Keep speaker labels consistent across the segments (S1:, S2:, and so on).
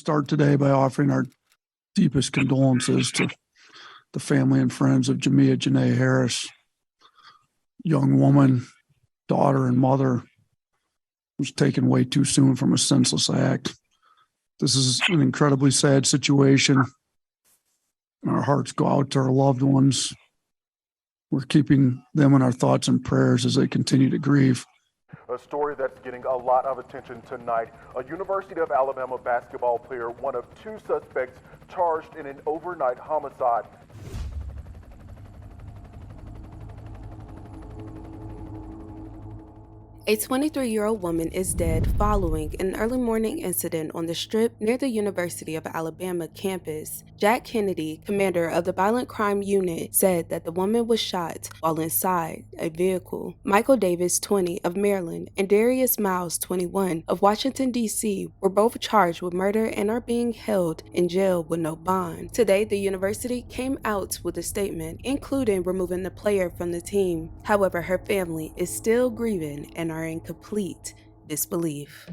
S1: start today by offering our deepest condolences to the family and friends of Jamia Janae Harris, young woman, daughter, and mother, was taken way too soon from a senseless act. This is an incredibly sad situation. Our hearts go out to our loved ones. We're keeping them in our thoughts and prayers as they continue to grieve.
S2: A story that's getting a lot of attention tonight. A University of Alabama basketball player, one of two suspects charged in an overnight homicide.
S3: A 23-year-old woman is dead following an early morning incident on the Strip near the University of Alabama campus. Jack Kennedy, commander of the Violent Crime Unit, said that the woman was shot while inside a vehicle. Michael Davis, 20, of Maryland, and Darius Miles, 21, of Washington, D.C., were both charged with murder and are being held in jail with no bond. Today, the university came out with a statement, including removing the player from the team. However, her family is still grieving and are in complete disbelief.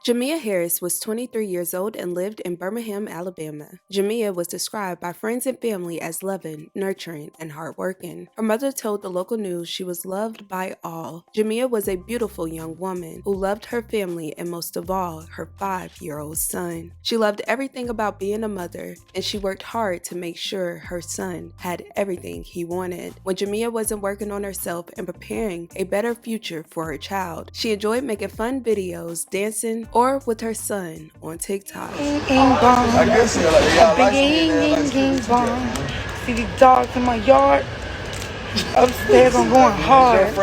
S3: Jamia Harris was 23 years old and lived in Birmingham, Alabama. Jamia was described by friends and family as loving, nurturing, and hardworking. Her mother told the local news she was loved by all. Jamia was a beautiful young woman who loved her family and most of all, her 5-year-old son. She loved everything about being a mother, and she worked hard to make sure her son had everything he wanted. When Jamia wasn't working on herself and preparing a better future for her child, she enjoyed making fun videos, dancing, or with her son on TikTok.
S4: I guess see these dogs in my yard. Upstairs, I'm going hard.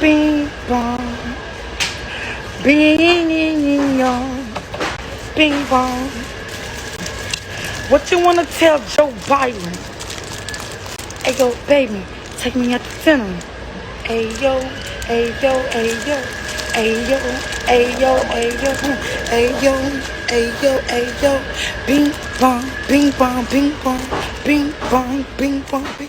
S4: Bing bong, bing yong, bing bong. What you wanna tell Joe Biden? Hey yo, baby, take me at the dinner. Hey yo, hey yo, hey yo. Ayo, ayo, ayo, ayo, ayo, ayo, bing bong, bing bong, bing bong, bing bong, bing bong, bing.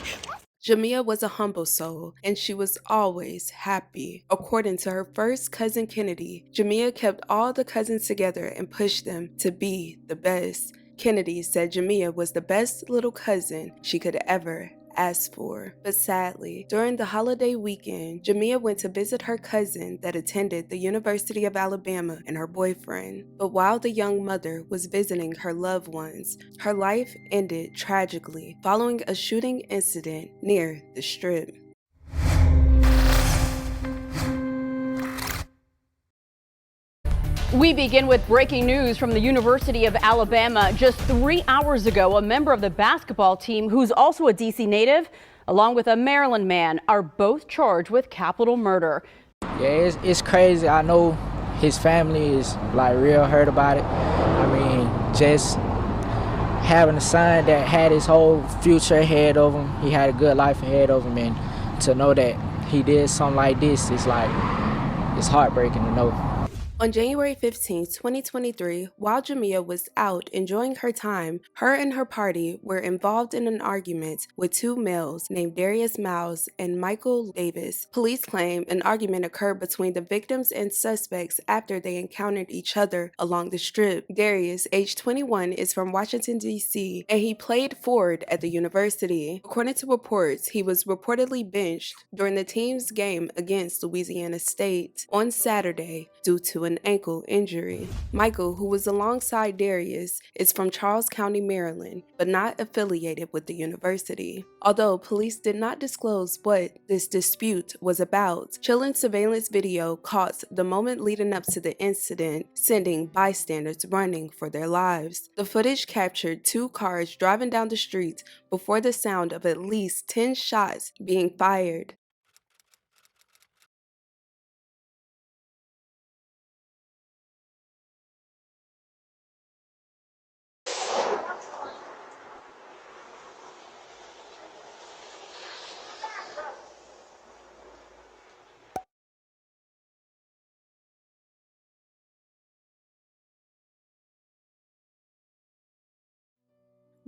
S3: Jamia was a humble soul, and she was always happy. According to her first cousin Kennedy, Jamia kept all the cousins together and pushed them to be the best. Kennedy said Jamia was the best little cousin she could ever asked for. But sadly, during the holiday weekend, Jamia went to visit her cousin that attended the University of Alabama and her boyfriend. But while the young mother was visiting her loved ones, her life ended tragically following a shooting incident near the Strip.
S5: We begin with breaking news from the University of Alabama. Just 3 hours ago, a member of the basketball team, who's also a D.C. native, along with a Maryland man, are both charged with capital murder.
S6: Yeah, it's crazy. I know his family is like real hurt about it. I mean, just having a son that had his whole future ahead of him, he had a good life ahead of him, and to know that he did something like this is like, it's heartbreaking to know.
S3: On January 15, 2023, while Jamia was out enjoying her time, her and her party were involved in an argument with two males named Darius Miles and Michael Davis. Police claim an argument occurred between the victims and suspects after they encountered each other along the Strip. Darius, age 21, is from Washington, D.C., and he played forward at the university. According to reports, he was reportedly benched during the team's game against Louisiana State on Saturday due to an ankle injury. Michael, who was alongside Darius, is from Charles County, Maryland, but not affiliated with the university. Although police did not disclose what this dispute was about, chilling surveillance video caught the moment leading up to the incident, sending bystanders running for their lives. The footage captured two cars driving down the street before the sound of at least 10 shots being fired.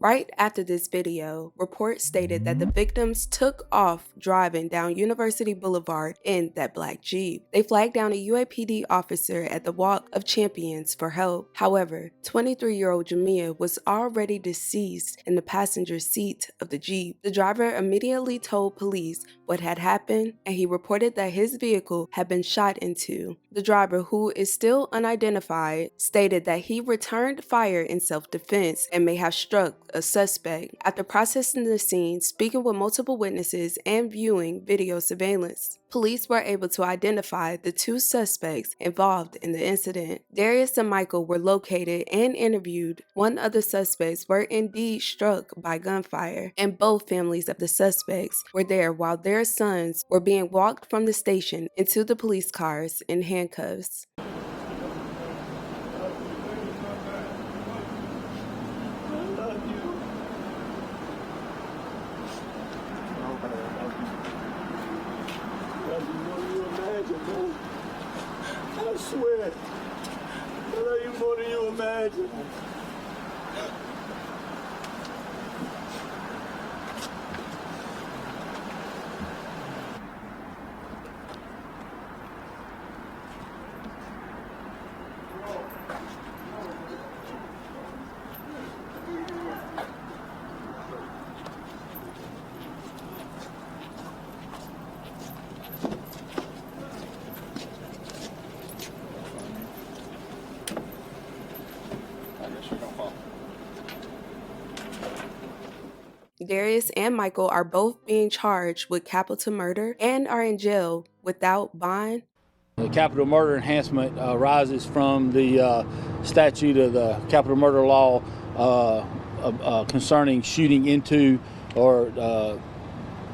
S3: Right after this video, reports stated that the victims took off driving down University Boulevard in that black Jeep. They flagged down a UAPD officer at the Walk of Champions for help. However, 23-year-old Jamia was already deceased in the passenger seat of the Jeep. The driver immediately told police what had happened, and he reported that his vehicle had been shot into. The driver, who is still unidentified, stated that he returned fire in self-defense and may have struck a suspect. After processing the scene, speaking with multiple witnesses, and viewing video surveillance, police were able to identify the two suspects involved in the incident. Darius and Michael were located and interviewed. One of the suspects were indeed struck by gunfire, and both families of the suspects were there while their sons were being walked from the station into the police cars in handcuffs.
S7: I swear, I love you more than you imagine.
S3: Darius and Michael are both being charged with capital murder and are in jail without bond.
S8: The capital murder enhancement arises from the statute of the capital murder law concerning shooting into or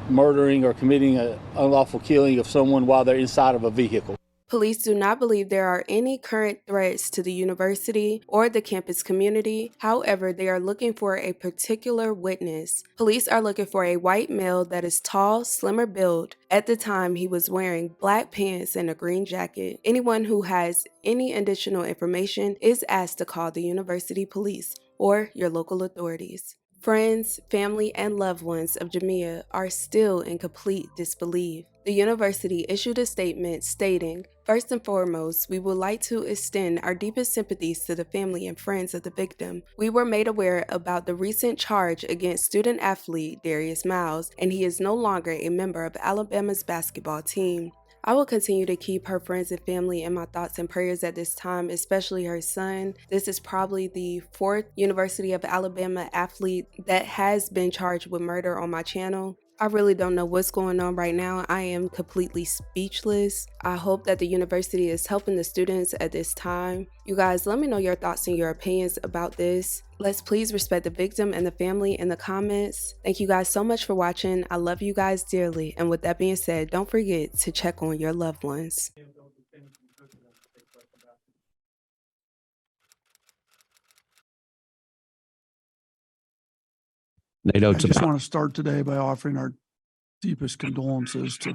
S8: murdering or committing an unlawful killing of someone while they're inside of a vehicle.
S3: Police do not believe there are any current threats to the university or the campus community. However, they are looking for a particular witness. Police are looking for a white male that is tall, slimmer build. At the time, he was wearing black pants and a green jacket. Anyone who has any additional information is asked to call the university police or your local authorities. Friends, family, and loved ones of Jamia are still in complete disbelief. The university issued a statement stating, "First and foremost, we would like to extend our deepest sympathies to the family and friends of the victim. We were made aware about the recent charge against student athlete Darius Miles, and he is no longer a member of Alabama's basketball team. I will continue to keep her friends and family in my thoughts and prayers at this time, especially her son. This is probably the fourth University of Alabama athlete that has been charged with murder on my channel. I really don't know what's going on right now. I am completely speechless. I hope that the university is helping the students at this time. You guys, let me know your thoughts and your opinions about this. Let's please respect the victim and the family in the comments. Thank you guys so much for watching. I love you guys dearly. And with that being said, don't forget to check on your loved ones.
S1: I just want to start today by offering our deepest condolences to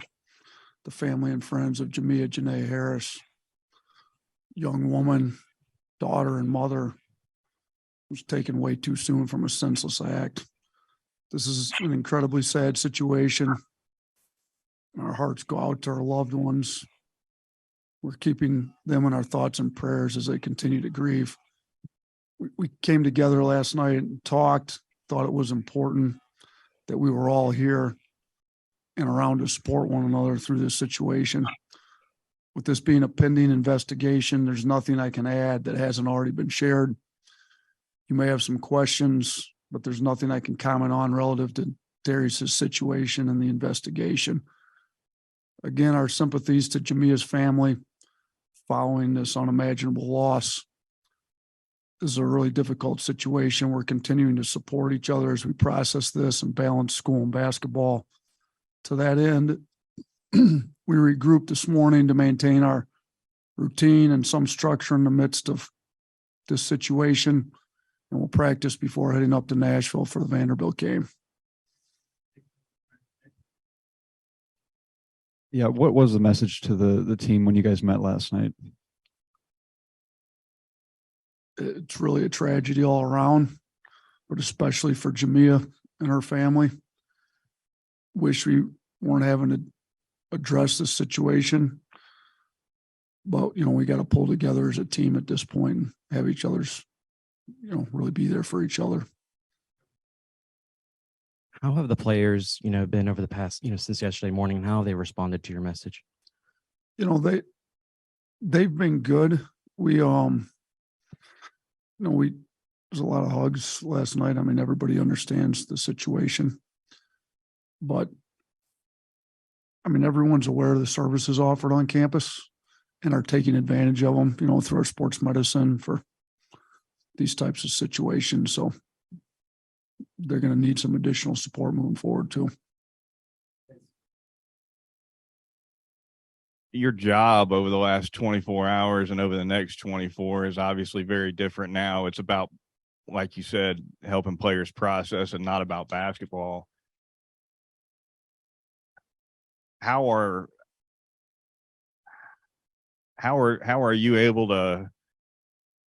S1: the family and friends of Jamia Janae Harris, young woman, daughter, and mother, was taken way too soon from a senseless act. This is an incredibly sad situation. Our hearts go out to our loved ones. We're keeping them in our thoughts and prayers as they continue to grieve. We came together last night and talked, thought it was important that we were all here and around to support one another through this situation. With this being a pending investigation, there's nothing I can add that hasn't already been shared. You may have some questions, but there's nothing I can comment on relative to Darius's situation and the investigation. Again, our sympathies to Jamia's family following this unimaginable loss. This is a really difficult situation. We're continuing to support each other as we process this and balance school and basketball. To that end, we regrouped this morning to maintain our routine and some structure in the midst of this situation, and we'll practice before heading up to Nashville for the Vanderbilt game.
S9: Yeah, what was the message to the team when you guys met last night?
S1: It's really a tragedy all around. but especially for Jamia and her family. Wish we weren't having to address this situation. But, we got to pull together as a team at this point and have each other's, really be there for each other.
S10: How have the players, been over the past, since yesterday morning, and how have they responded to your message?
S1: They've been good. We, there's a lot of hugs last night. I mean, everybody understands the situation, but I mean, everyone's aware of the services offered on campus and are taking advantage of them, through our sports medicine for these types of situations. So they're going to need some additional support moving forward too.
S11: Your job over the last 24 hours and over the next 24 is obviously very different now. It's about, like you said, helping players process and not about basketball. How are you able to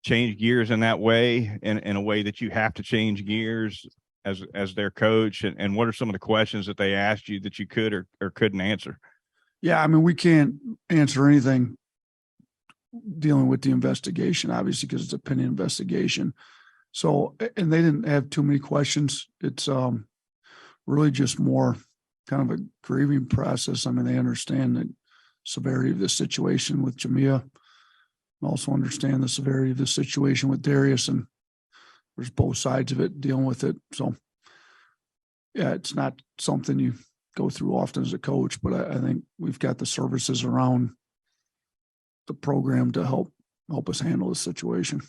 S11: change gears in that way, in a way that you have to change gears as their coach? And what are some of the questions that they asked you that you could or couldn't answer?
S1: Yeah, I mean, we can't answer anything dealing with the investigation, obviously, because it's a pending investigation. So, and they didn't have too many questions. It's really just more kind of a grieving process. I mean, they understand the severity of the situation with Jamia, and also understand the severity of the situation with Darius, and there's both sides of it dealing with it. So, yeah, it's not something you go through often as a coach, but I think we've got the services around the program to help us handle the situation.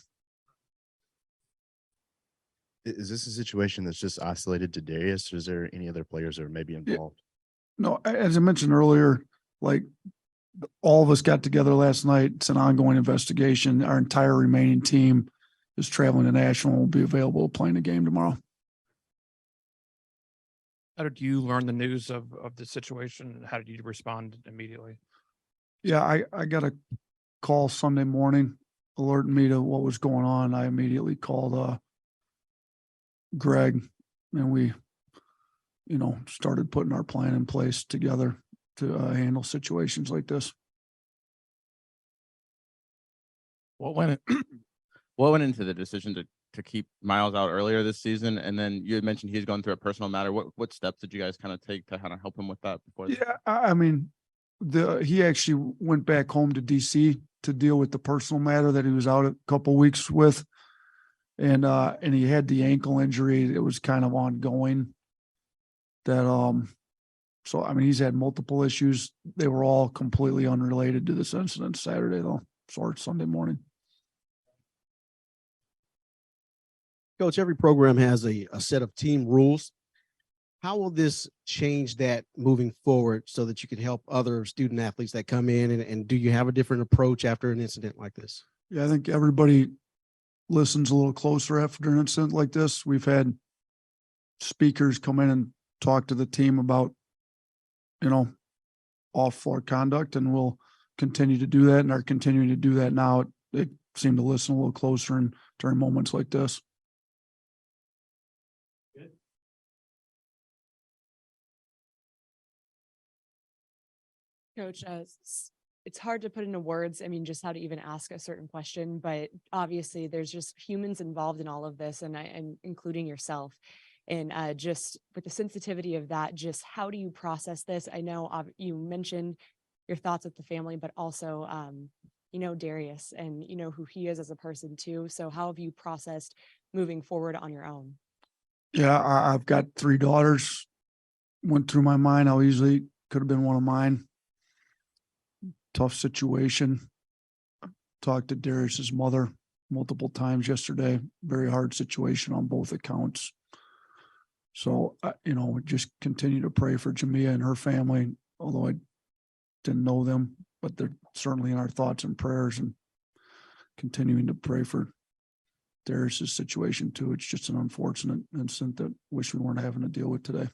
S12: Is this a situation that's just isolated to Darius, or is there any other players that are maybe involved?
S1: No, as I mentioned earlier, like all of us got together last night. It's an ongoing investigation. Our entire remaining team is traveling to Nashville and will be available to play in the game tomorrow.
S13: How did you learn the news of the situation? How did you respond immediately?
S1: Yeah, I got a call Sunday morning alerting me to what was going on. I immediately called Greg, and we, started putting our plan in place together to handle situations like this.
S14: What went into the decision to keep Miles out earlier this season? And then you had mentioned he's going through a personal matter. What steps did you guys kind of take to kind of help him with that before?
S1: Yeah, I mean, he actually went back home to DC to deal with the personal matter that he was out a couple weeks with. And he had the ankle injury. It was kind of ongoing. So I mean, he's had multiple issues. They were all completely unrelated to this incident Saturday, though. Or Sunday morning.
S15: Coach, every program has a set of team rules. How will this change that moving forward so that you can help other student athletes that come in? And do you have a different approach after an incident like this?
S1: Yeah, I think everybody listens a little closer after an incident like this. We've had speakers come in and talk to the team about, off-floor conduct, and we'll continue to do that and are continuing to do that now. They seem to listen a little closer and during moments like this.
S16: Coach, it's hard to put into words, just how to even ask a certain question, but obviously there's just humans involved in all of this, and including yourself. And just with the sensitivity of that, just how do you process this? I know you mentioned your thoughts with the family, but also, Darius and who he is as a person too. So how have you processed moving forward on your own?
S1: Yeah, I've got 3 daughters. Went through my mind how easily could have been one of mine. Tough situation. Talked to Darius's mother multiple times yesterday. Very hard situation on both accounts. So, just continue to pray for Jamia and her family, although I didn't know them, but they're certainly in our thoughts and prayers, and continuing to pray for Darius's situation too. It's just an unfortunate incident that wish we weren't having to deal with today.